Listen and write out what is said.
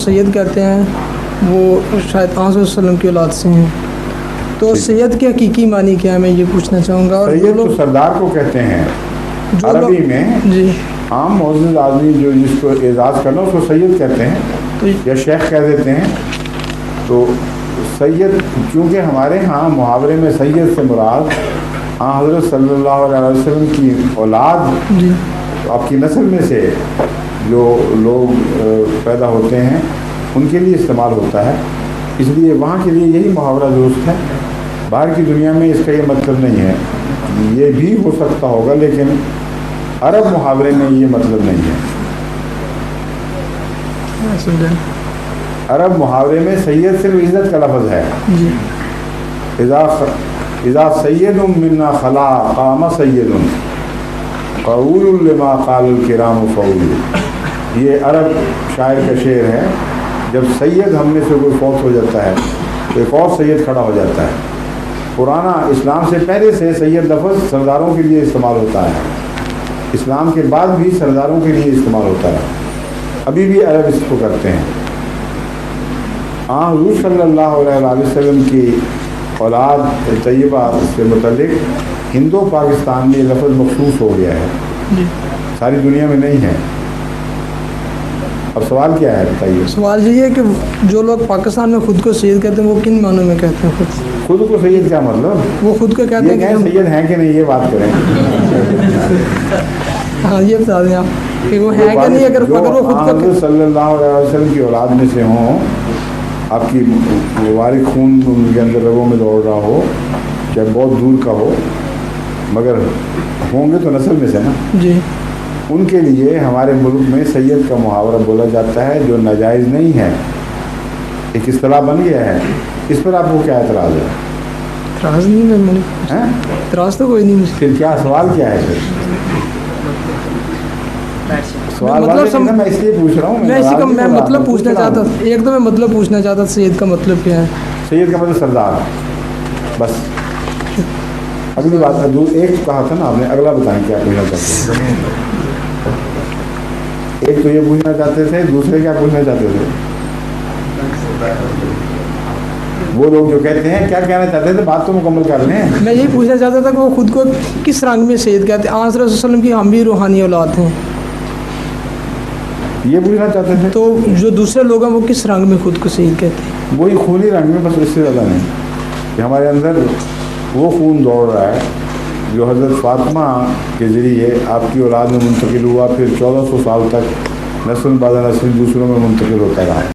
سید کہتے ہیں وہ شاید آن صلی اللہ علیہ وسلم کی اولاد سے ہیں، تو سید کے حقیقی معنی کیا ہے میں یہ پوچھنا چاہوں گا۔ اور سید تو سردار کو کہتے ہیں عربی میں، جی عام معزز آدمی جو جس کو اعزاز کرنا اس کو سید کہتے ہیں یا شیخ کہہ دیتے ہیں۔ تو سید چونکہ ہمارے ہاں محاورے میں سید سے مراد حضرت صلی اللہ علیہ وسلم کی اولاد، جی آپ کی نسل میں سے جو لوگ پیدا ہوتے ہیں ان کے لیے استعمال ہوتا ہے، اس لیے وہاں کے لیے یہی محاورہ درست ہے۔ باہر کی دنیا میں اس کا یہ مطلب نہیں ہے، یہ بھی ہو سکتا ہوگا لیکن عرب محاورے میں یہ مطلب نہیں ہے۔ عرب محاورے میں سید صرف عزت کا لفظ ہے۔ جی اذا سید منا خلا قام سید قول لما قال الکرام فول، یہ عرب شاعر کا شعر ہے، جب سید ہم میں سے کوئی فوت ہو جاتا ہے تو ایک اور سید کھڑا ہو جاتا ہے۔ پرانا اسلام سے پہلے سے سید لفظ سرداروں کے لیے استعمال ہوتا ہے، اسلام کے بعد بھی سرداروں کے لیے استعمال ہوتا ہے، ابھی بھی عرب اس کو کرتے ہیں۔ حضور صلی اللہ علیہ وسلم کی اولاد طیبہ سے متعلق ہندو پاکستان میں یہ لفظ مخصوص ہو گیا ہے، ساری دنیا میں نہیں ہے۔ اب سوال کیا ہے بتائیے؟ سوال یہ ہے کہ جو لوگ پاکستان میں خود کو سید کہتے ہیں وہ کن معنوں میں کہتے ہیں؟ خود کو سید کیا مطلب؟ وہ خود کو کہتے ہیں کہ سید ہیں کہ نہیں یہ بات کریں۔ ہاں یہ بتا دیں آپ کہ وہ ہیں کہ نہیں، اگر وہ خود کو حضرت صلی اللہ علیہ وسلم کی اولاد میں سے ہوں، آپ کی وارث خون ان کے اندر رگوں میں دوڑ رہا ہو، چاہے بہت دور کا ہو، مگر ہوں گے تو نسل میں سے نا، جی ان کے لیے ہمارے ملک میں سید کا محاورہ بولا جاتا ہے جو ناجائز نہیں ہے، ایک اصطلاح بن گیا ہے۔ اس پر آپ کو کیا اعتراض ہے؟ اعتراض نہیں ہے، اعتراض تو کوئی نہیں۔ پھر کیا سوال کیا ہے؟ پھر سوال مطلب میں اس لیے پوچھ رہا ہوں، میں مطلب پوچھنا چاہتا تھا، ایک تو میں مطلب پوچھنا چاہتا تھا سید کا مطلب کیا ہے؟ سید کا مطلب سردار، بس۔ اگلی بات ایک کہا تھا نا آپ نے، اگلا بتائیں کیا پوچھنا چاہتے ہیں؟ ایک تو یہ پوچھنا چاہتے تھے، دوسرے کیا پوچھنا چاہتے تھے؟ وہ لوگ جو کہتے ہیں کیا کہنا چاہتے تھے، بات تو مکمل کر لیں۔ میں یہی پوچھنا چاہتا تھا کہ وہ خود کو کس رنگ میں سید کہتے ہیں؟ آن صلی اللہ علیہ وسلم کی ہم بھی روحانی اولاد ہیں، یہ پوچھنا چاہتے تھے۔ تو جو دوسرے لوگ ہیں وہ کس رنگ میں خود کو سید کہتے ہیں؟ وہی خونی رنگ میں، بس اس سے زیادہ نہیں، کہ ہمارے اندر وہ خون دوڑ رہا ہے جو حضرت فاطمہ کے ذریعے آپ کی اولاد میں منتقل ہوا، پھر 1400 سال تک نسل بعد نسل دوسروں میں منتقل ہوتا رہا۔